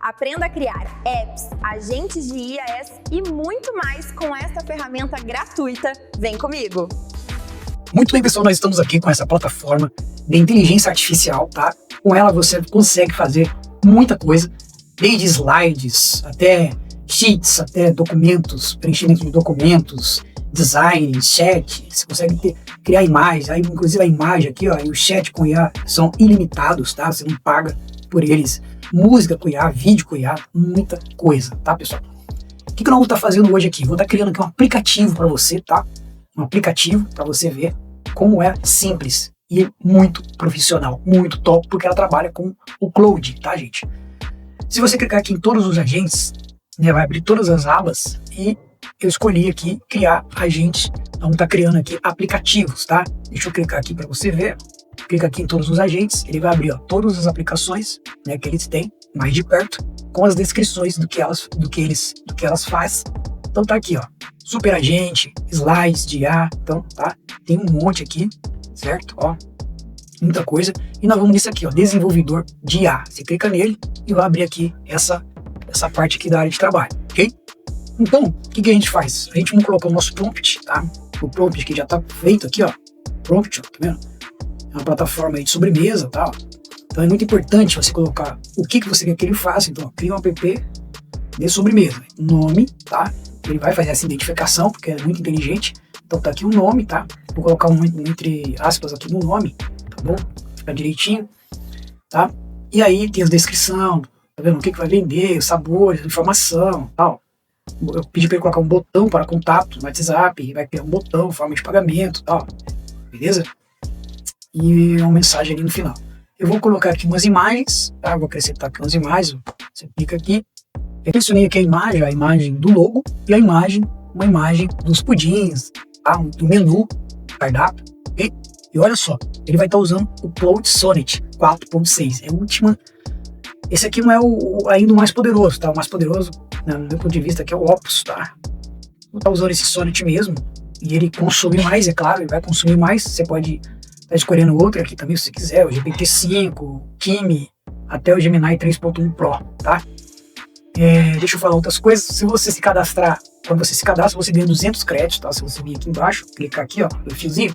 Aprenda a criar apps, agentes de IaaS e muito mais com esta ferramenta gratuita. Vem comigo! Muito bem, pessoal, nós estamos aqui com essa plataforma de inteligência artificial, tá? Com ela você consegue fazer muita coisa, desde slides, até sheets, até documentos, preenchimento de documentos, design, chat, você consegue criar imagens, aí inclusive a imagem aqui, ó, e o chat com IA são ilimitados, tá? Você não paga por eles. Música com IA, vídeo com IA, muita coisa, tá, pessoal? O que eu vou estar fazendo hoje aqui? Vou estar criando aqui um aplicativo para você, tá? Um aplicativo para você ver como é simples e muito profissional, muito top, porque ela trabalha com o Cloud, tá, gente? Se você clicar aqui em todos os agentes, né, vai abrir todas as abas e eu escolhi aqui criar agentes. Vamos estar criando aqui aplicativos, tá? Deixa eu clicar aqui para você ver. Clica aqui em todos os agentes, ele vai abrir, ó, todas as aplicações, né, que eles têm mais de perto, com as descrições do que elas fazem. Então tá aqui, ó, super agente, slides de IA, então tá, tem um monte aqui, certo? Ó, muita coisa. E nós vamos nisso aqui, ó, desenvolvedor de IA. Você clica nele e vai abrir aqui essa parte aqui da área de trabalho, ok? Então, o que a gente faz? A gente vai colocar o nosso prompt, tá? O prompt que já tá feito aqui, ó, prompt, ó, tá vendo? É uma plataforma aí de sobremesa, tá? Então é muito importante você colocar o que você quer que ele faça. Então, ó, cria um app de sobremesa, nome, tá? Ele vai fazer essa identificação, porque é muito inteligente. Então tá aqui o nome, tá? Vou colocar um entre aspas aqui no nome, tá bom? Fica direitinho, tá? E aí tem as descrição, tá vendo? O que vai vender, os sabores, informação, tal. Eu pedi para ele colocar um botão para contato no WhatsApp, vai ter um botão, forma de pagamento, tal. Beleza? E uma mensagem ali no final. Eu vou colocar aqui umas imagens, tá? Vou acrescentar aqui umas imagens. Você clica aqui. Eu selecionei aqui a imagem do logo e uma imagem dos pudins, tá? Do menu, cardápio, ok? E olha só, ele vai estar usando o Cloud Sonnet 4.6. É a última. Esse aqui não é ainda o mais poderoso, tá? O mais poderoso, né, do meu ponto de vista, aqui é o Opus, tá? Vou estar usando esse Sonnet mesmo. E ele consome mais, é claro, ele vai consumir mais. Você pode estar escolhendo outro aqui também, se você quiser. O GPT-5, o Kimi, até o Gemini 3.1 Pro, tá? Deixa eu falar outras coisas. Se você se cadastrar, quando você se cadastra, você ganha 200 créditos, tá? Se você vir aqui embaixo, clicar aqui, ó, no fiozinho,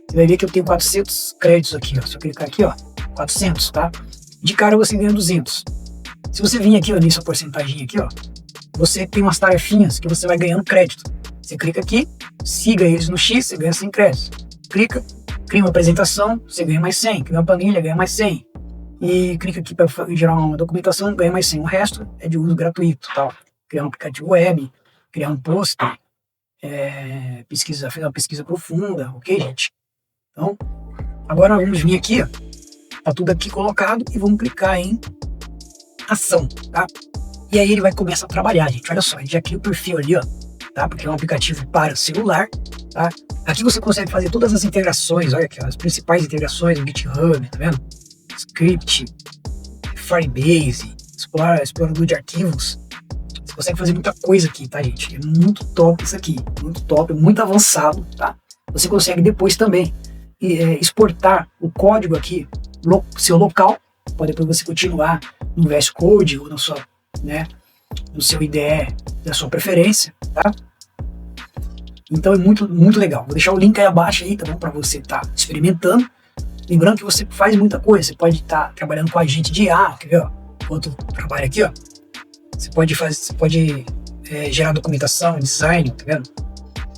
você vai ver que eu tenho 400 créditos aqui, ó. Se eu clicar aqui, ó, 400, tá? De cara você ganha 200. Se você vir aqui, ó, nessa porcentagem aqui, ó, você tem umas tarefinhas que você vai ganhando crédito. Você clica aqui, siga eles no X, você ganha 100 créditos. Clica, cria uma apresentação, você ganha mais 100. Cria uma planilha, ganha mais 100. E clica aqui para gerar uma documentação, ganha mais 100. O resto é de uso gratuito, tal. Criar um aplicativo web, criar um pôster, fazer uma pesquisa profunda, ok, gente? Então, agora vamos vir aqui, ó, tá tudo aqui colocado e vamos clicar em ação, tá? E aí ele vai começar a trabalhar, gente. Olha só, a gente já cria o perfil ali, ó, tá? Porque é um aplicativo para celular, tá? Aqui você consegue fazer todas as integrações, olha aqui, ó, as principais integrações, o GitHub, tá vendo? Script, Firebase, explorador de arquivos. Você consegue fazer muita coisa aqui, tá, gente? É muito top isso aqui, muito top, muito avançado, tá? Você consegue depois também exportar o código aqui, seu local, pode depois você continuar no VS Code ou no seu IDE da sua preferência, tá? Então é muito, muito legal. Vou deixar o link aí abaixo aí, tá bom? Para você estar experimentando. Lembrando que você faz muita coisa, você pode estar trabalhando com agente de IA, quer ver, ó? Enquanto trabalha aqui, ó, você pode gerar documentação, design, tá vendo?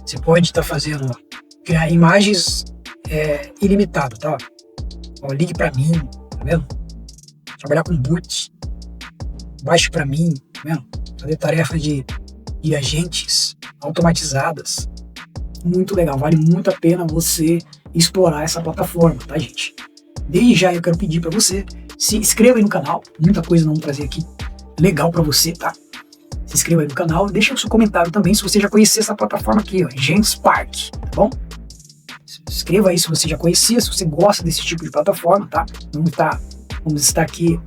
Você pode estar fazendo, ó, criar imagens ilimitado, tá? Ó, ligue para mim, tá vendo? Trabalhar com boot, baixe para mim, tá vendo? Fazer tarefas de agentes automatizadas. Muito legal, vale muito a pena você explorar essa plataforma, tá, gente? Desde já eu quero pedir para você se inscreva aí no canal, muita coisa não vou trazer aqui legal para você, tá? Se inscreva aí no canal e deixa o seu comentário também se você já conhecia essa plataforma aqui, ó, GenSpark, tá bom? Se inscreva aí se você já conhecia, se você gosta desse tipo de plataforma, tá? Vamos estar aqui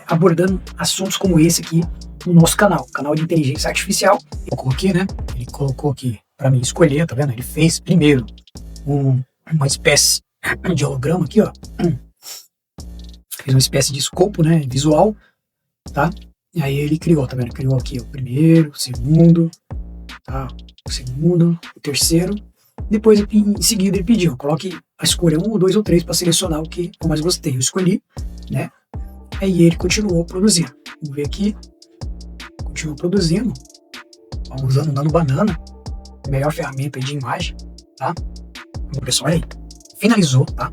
abordando assuntos como esse aqui no nosso canal de inteligência artificial. Eu coloquei, né? Ele colocou aqui para mim escolher, tá vendo? Ele fez primeiro uma espécie de holograma aqui, ó. Fez uma espécie de escopo, né? Visual, tá? E aí ele criou, tá vendo? Criou aqui o primeiro, o segundo, tá? O segundo, o terceiro. Depois, em seguida, ele pediu, coloque a escolha 1, 2 ou 3 para selecionar o que eu mais gostei. Eu escolhi, né? Aí ele continuou produzindo. Vamos ver aqui. Continuou produzindo. Vamos usando o Nano Banana. Melhor ferramenta de imagem, tá? Então, pessoal, olha aí. Finalizou, tá?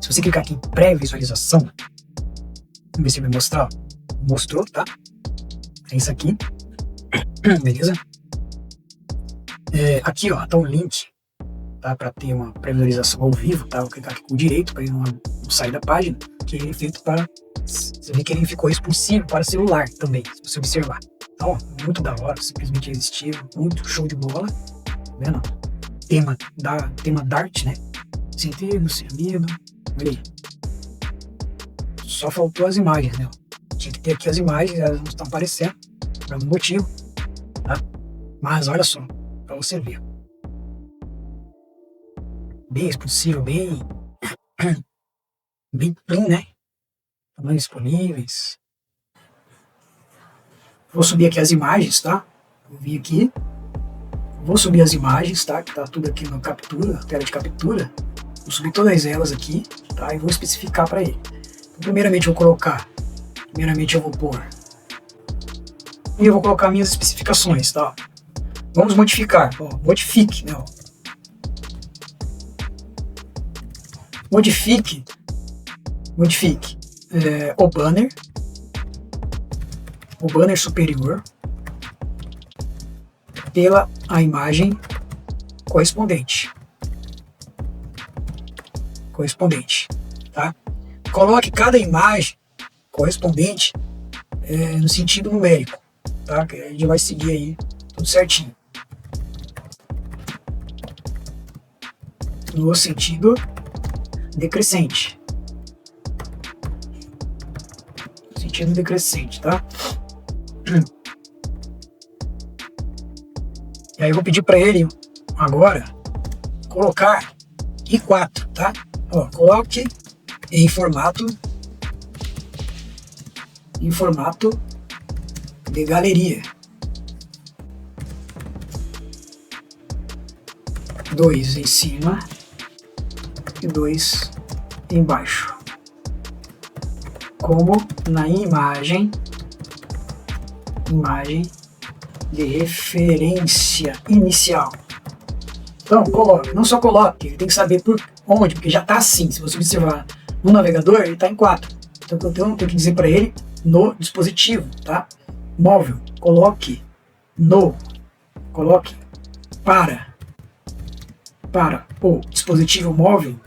Se você clicar aqui em pré-visualização, vamos ver se vai mostrar. Mostrou, tá? É isso aqui. Beleza? Aqui, ó, tá um link, tá? Para ter uma pré-visualização ao vivo, tá? Vou clicar aqui com o direito para ele não sair da página, que ele é feito para... Você vê que ele ficou responsivo para celular também, se você observar. Então, muito da hora, simplesmente irresistível, muito show de bola. Tá vendo? Tema Dart, né? Sem termo, sem medo. Olha aí. Só faltou as imagens, né? Tinha que ter aqui as imagens, elas não estão aparecendo por algum motivo, tá? Mas olha só, pra você ver. Bem expressivo, bem clean, né? Tamanhos disponíveis. Vou subir aqui as imagens, tá? Vou vir aqui. Vou subir as imagens, tá? Que tá tudo aqui na captura, tela de captura. Vou subir todas elas aqui, tá? E vou especificar para ele. Então, primeiramente eu vou pôr. E eu vou colocar minhas especificações, tá? Vamos modificar. Ó, modifique, né? Ó. Modifique o banner superior pela a imagem correspondente, tá? Coloque cada imagem correspondente no sentido numérico, tá? Que a gente vai seguir aí tudo certinho. No sentido decrescente. Sentido decrescente, tá? E aí eu vou pedir para ele agora colocar I4, tá? Ó, coloque em formato de galeria. 2 em cima e 2 embaixo, como na imagem de referência inicial. Então, coloque, não só coloque, ele tem que saber por onde, porque já está assim. Se você observar no navegador, ele está em 4. Então, eu tenho que dizer para ele no dispositivo, tá? Móvel, coloque para o dispositivo móvel,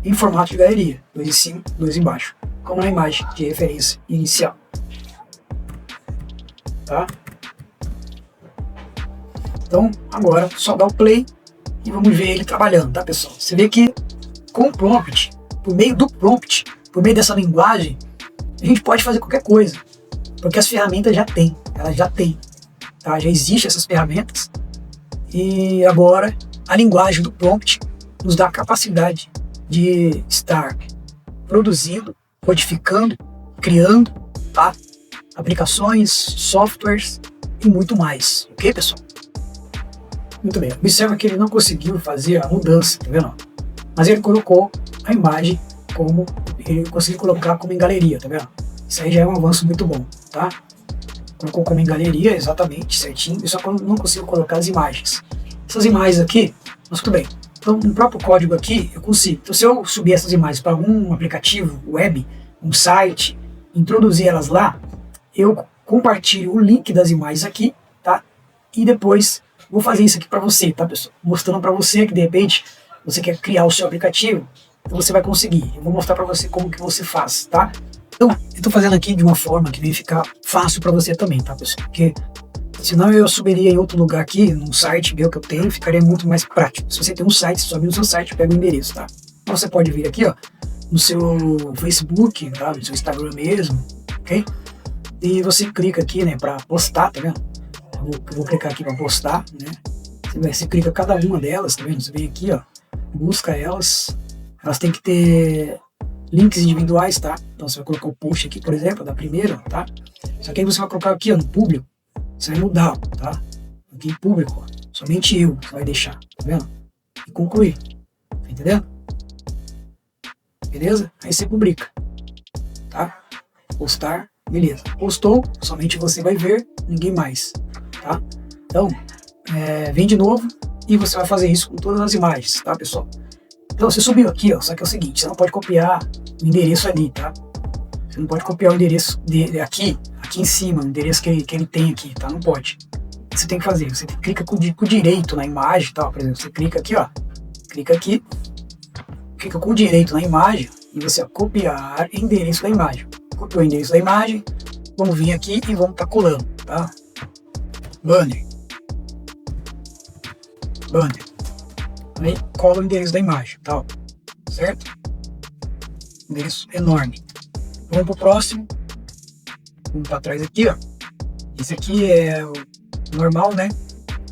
em formato de galeria, 2 em cima, 2 embaixo, como na imagem de referência inicial, tá? Então, agora, só dá o play e vamos ver ele trabalhando, tá, pessoal? Você vê que com o prompt, por meio do prompt, por meio dessa linguagem, a gente pode fazer qualquer coisa, porque as ferramentas elas já têm, tá? Já existem essas ferramentas e agora a linguagem do prompt nos dá a capacidade de estar produzindo, codificando, criando, tá? Aplicações, softwares e muito mais, ok, pessoal? Muito bem, observa que ele não conseguiu fazer a mudança, tá vendo? Mas ele colocou a imagem como ele conseguiu colocar como em galeria, tá vendo? Isso aí já é um avanço muito bom, tá? Colocou como em galeria, exatamente, certinho, e só que eu não consigo colocar as imagens. Essas imagens aqui, mas tudo bem. Então, no próprio código aqui, eu consigo. Então, se eu subir essas imagens para algum aplicativo web, um site, introduzir elas lá, eu compartilho o link das imagens aqui, tá? E depois vou fazer isso aqui para você, tá, pessoal? Mostrando para você que, de repente, você quer criar o seu aplicativo, então você vai conseguir. Eu vou mostrar para você como que você faz, tá? Então, eu tô fazendo aqui de uma forma que vai ficar fácil para você também, tá, pessoal? Porque senão eu subiria em outro lugar aqui, num site meu que eu tenho, ficaria muito mais prático. Se você tem um site, você sobe no seu site, pega o endereço, tá? Então você pode vir aqui, ó, no seu Facebook, tá? No seu Instagram mesmo, ok? E você clica aqui, né, para postar, tá vendo? Eu vou clicar aqui para postar, né? Você clica cada uma delas, tá vendo? Você vem aqui, ó, busca elas. Elas têm que ter links individuais, tá? Então você vai colocar o post aqui, por exemplo, da primeira, tá? Só que aí você vai colocar aqui, ó, no público, você vai mudar, tá? Aqui em público, ó, somente eu você vai deixar, tá vendo? E concluir, tá entendendo? Beleza? Aí você publica, tá? Postar, beleza. Postou, somente você vai ver, ninguém mais, tá? Então, vem de novo e você vai fazer isso com todas as imagens, tá, pessoal? Então você subiu aqui, ó, só que é o seguinte, você não pode copiar o endereço ali, tá? Você não pode copiar o endereço dele aqui em cima, o endereço que ele tem aqui, tá? Não pode. O que você tem que fazer? Você clica com o direito na imagem, tá? Por exemplo, você clica aqui, ó, clica aqui, clica com o direito na imagem e você vai copiar endereço da imagem. Copiou o endereço da imagem, vamos vir aqui e vamos estar colando, tá? Banner. Aí cola o endereço da imagem, tá? Certo? Endereço enorme. Vamos pro próximo. Vamos para trás aqui, ó. Esse aqui é o normal, né?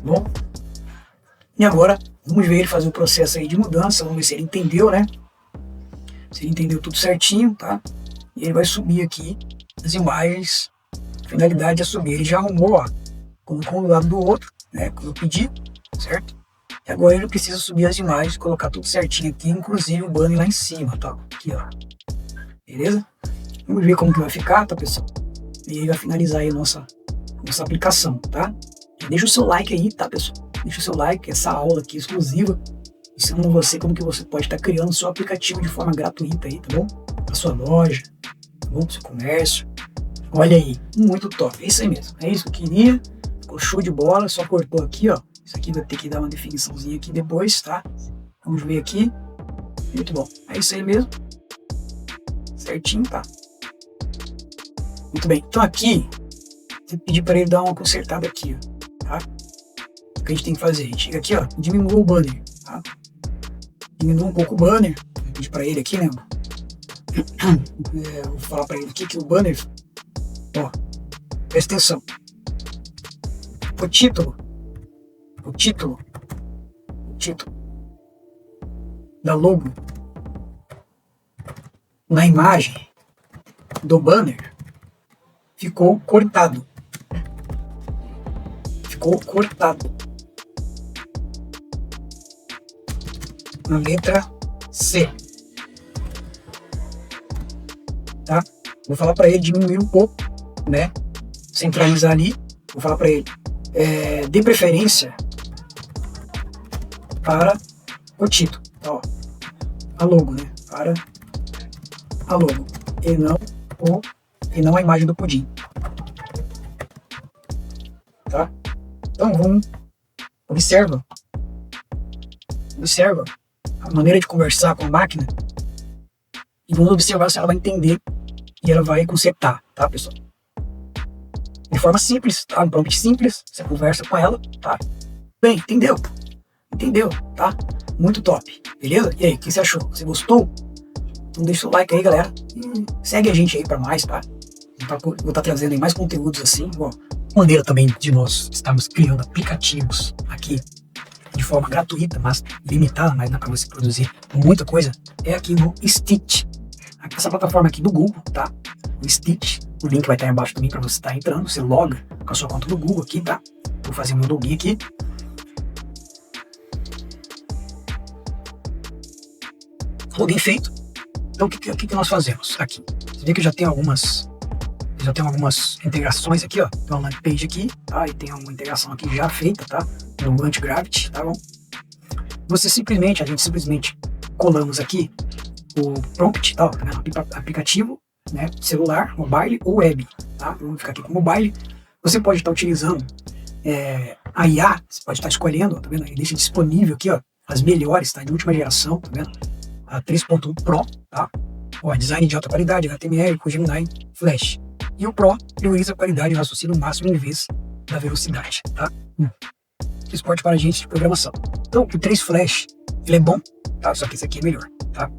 Bom. E agora, vamos ver ele fazer o processo aí de mudança. Vamos ver se ele entendeu, né? Se ele entendeu tudo certinho, tá? E ele vai subir aqui as imagens. A finalidade é subir. Ele já arrumou, ó. Colocou um do lado do outro, né? Como eu pedi, certo? E agora ele precisa subir as imagens, colocar tudo certinho aqui, inclusive o banner lá em cima, tá? Aqui, ó. Beleza? Vamos ver como que vai ficar, tá, pessoal? E aí vai finalizar aí a nossa aplicação, tá? Deixa o seu like aí, tá, pessoal? Deixa o seu like, essa aula aqui exclusiva, ensinando você como que você pode estar criando seu aplicativo de forma gratuita aí, tá bom? Pra sua loja, tá bom? Pro seu comércio. Olha aí, muito top. É isso aí mesmo. É isso que eu queria. Ficou show de bola, só cortou aqui, ó. Isso aqui vai ter que dar uma definiçãozinha aqui depois, tá? Vamos ver aqui. Muito bom. É isso aí mesmo. Certinho, tá? Muito bem. Então aqui, vou pedir para ele dar uma consertada aqui, ó. Tá? O que a gente tem que fazer? A gente chega aqui, ó, diminua o banner, tá? Diminua um pouco o banner. Vou pedir para ele aqui, né? Vou falar para ele aqui que o banner, ó, presta atenção. O título da logo na imagem do banner ficou cortado. Na letra C. Tá? Vou falar para ele diminuir um pouco, né? Centralizar ali. Vou falar para ele dê preferência para o título, ó, a logo, né? Para a logo e não a imagem do pudim, tá? Então vamos observa a maneira de conversar com a máquina e vamos observar se ela vai entender e ela vai consertar, tá, pessoal? De forma simples, tá? Um prompt simples, você conversa com ela, tá? Bem, entendeu, tá? Muito top, beleza? E aí, o que você achou? Você gostou? Então deixa o like aí, galera. E segue a gente aí para mais, tá? Vou estar trazendo aí mais conteúdos assim. Bom, maneira também de nós estarmos criando aplicativos aqui de forma gratuita, mas limitada, mas dá para você produzir muita coisa. É aqui no Stitch. Essa plataforma aqui do Google, tá? O Stitch. O link vai estar aí embaixo também para você estar entrando. Você loga com a sua conta do Google aqui, tá? Vou fazer meu login aqui. Login feito. Então o que nós fazemos aqui? Você vê que já tem algumas integrações aqui, ó. Tem uma landing page aqui, tá? E tem uma integração aqui já feita, tá? No Antigravity, tá bom? A gente simplesmente colamos aqui o prompt, tá? Aplicativo, né? Celular, mobile ou web, tá? Vamos ficar aqui com mobile. Você pode estar utilizando a IA, você pode estar escolhendo, tá vendo? Ele deixa disponível aqui, ó, as melhores, tá? De última geração, tá vendo? A 3.1 Pro, tá? Ó, design de alta qualidade, HTML, com Gemini, Flash. E o Pro prioriza a qualidade e o raciocínio máximo em vez da velocidade, tá? Suporte para agentes de programação. Então, o 3 Flash, ele é bom, tá? Só que esse aqui é melhor, tá?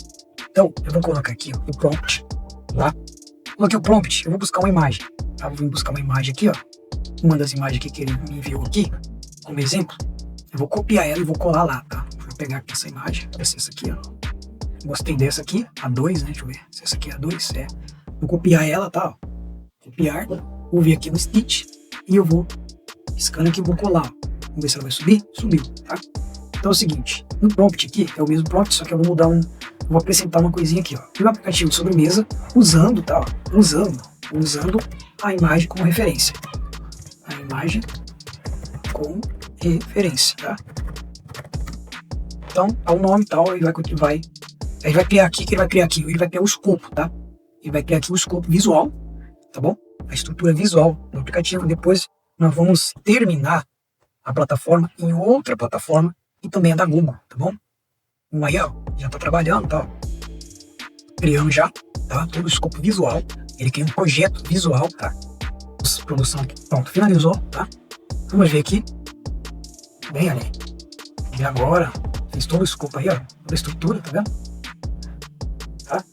Então, eu vou colocar aqui, ó, o prompt, tá? Coloquei o prompt, eu vou buscar uma imagem, tá? Vou buscar uma imagem aqui, ó. Uma das imagens que ele me enviou aqui, como exemplo. Eu vou copiar ela e vou colar lá, tá? Vou pegar aqui essa imagem, vai ser essa aqui, ó. Gostei dessa aqui, a 2, né? Deixa eu ver se essa aqui é a 2. Vou copiar ela, tá? Ó. Copiar, vou vir aqui no Stitch e eu vou piscando aqui e vou colar. Ó. Vamos ver se ela vai subir. Subiu, tá? Então é o seguinte, no prompt aqui, é o mesmo prompt, só que eu vou mudar vou acrescentar uma coisinha aqui, ó. E o aplicativo de sobremesa, usando, tá? Ó, usando a imagem como referência. A imagem como referência, tá? Então, tá o nome e tal, ele vai criar aqui, que ele vai criar aqui, ele vai criar o escopo, tá? Ele vai criar aqui o escopo visual, tá bom? A estrutura visual do aplicativo. Depois nós vamos terminar a plataforma em outra plataforma e também é da Google, tá bom? Aí, ó, já tá trabalhando, tá? Criando já, tá? Todo o escopo visual. Ele cria um projeto visual, tá? Produção aqui. Pronto, finalizou, tá? Vamos ver aqui. Bem ali. E agora, fez todo o escopo aí, ó. Toda a estrutura, tá vendo? Tá?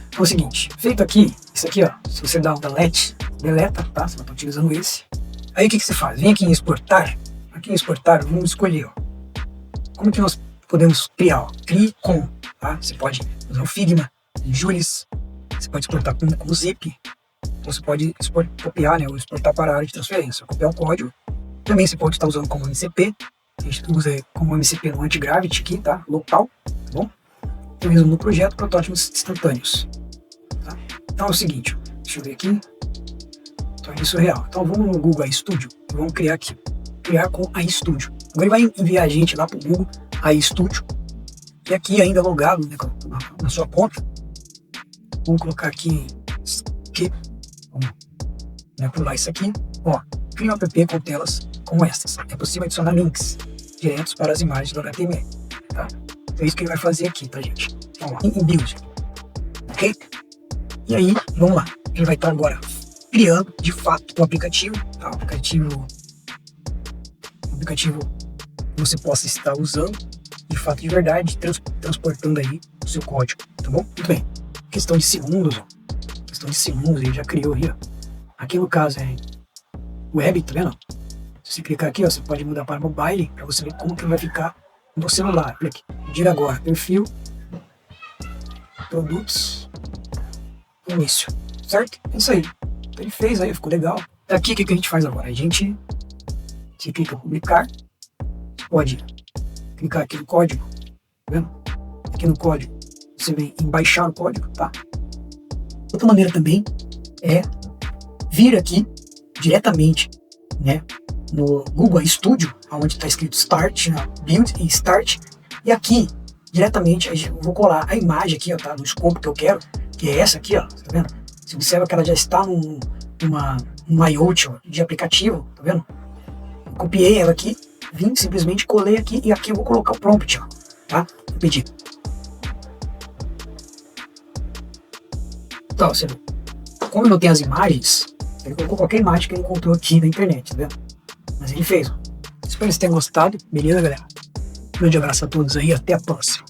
Então é o seguinte, feito aqui, isso aqui, ó. Se você dá um deleta, tá? Você não tá utilizando esse. Aí o que você faz? Vem aqui em exportar. Aqui em exportar, vamos escolher, ó. Como que nós podemos criar, ó? Crie com, tá? Você pode usar o Figma, o Julis, você pode exportar com zip, ou você pode copiar, né? Ou exportar para a área de transferência. Copiar o código. Também você pode estar usando como MCP. A gente usa como MCP no Antigravity aqui, tá? Local, tá bom? Então, mesmo no projeto, protótipos instantâneos. Tá? Então é o seguinte, ó. Deixa eu ver aqui. Então isso é real. Então vamos no Google iStudio e vamos criar aqui. Criar com a iStudio. Agora ele vai enviar a gente lá para o Google iStudio. E aqui ainda logado, né, na sua conta. Vamos colocar aqui. Vamos, né, pular isso aqui. Ó, cria um app com telas como estas. É possível adicionar links diretos para as imagens do HTML. Tá? Então é isso que ele vai fazer aqui, tá, gente? Vamos lá. Em build. Ok? E aí, vamos lá. Ele vai estar agora criando, de fato, o aplicativo. Tá? O aplicativo que você possa estar usando, de fato, de verdade, transportando aí o seu código, tá bom? Muito bem. Questão de segundos, ó. Questão de segundos, ele já criou aí, ó. Aqui no caso é web, tá vendo? Se você clicar aqui, ó, você pode mudar para mobile, para você ver como que vai ficar no celular. Olha aqui. Pedir agora, perfil, produtos, início, certo? É isso aí. Então ele fez aí, ficou legal. Aqui, o que a gente faz agora? Você clica em publicar, você pode clicar aqui no código, tá vendo? Aqui no código, você vem em baixar o código, tá? Outra maneira também é vir aqui diretamente, né, no Google Studio, onde está escrito Start, né, Build e Start, e aqui diretamente eu vou colar a imagem aqui, ó, tá, no escopo que eu quero, que é essa aqui, ó, tá vendo? Você observa que ela já está numa layout, ó, de aplicativo, tá vendo? Eu copiei ela aqui, vim simplesmente colei aqui e aqui eu vou colocar o prompt, ó, tá? Vou pedir. Então, você vê, como eu não tenho as imagens, ele colocou qualquer imagem que ele encontrou aqui na internet, tá vendo? Mas ele fez. Espero que vocês tenham gostado. Beleza, galera? Um grande abraço a todos aí e até a próxima.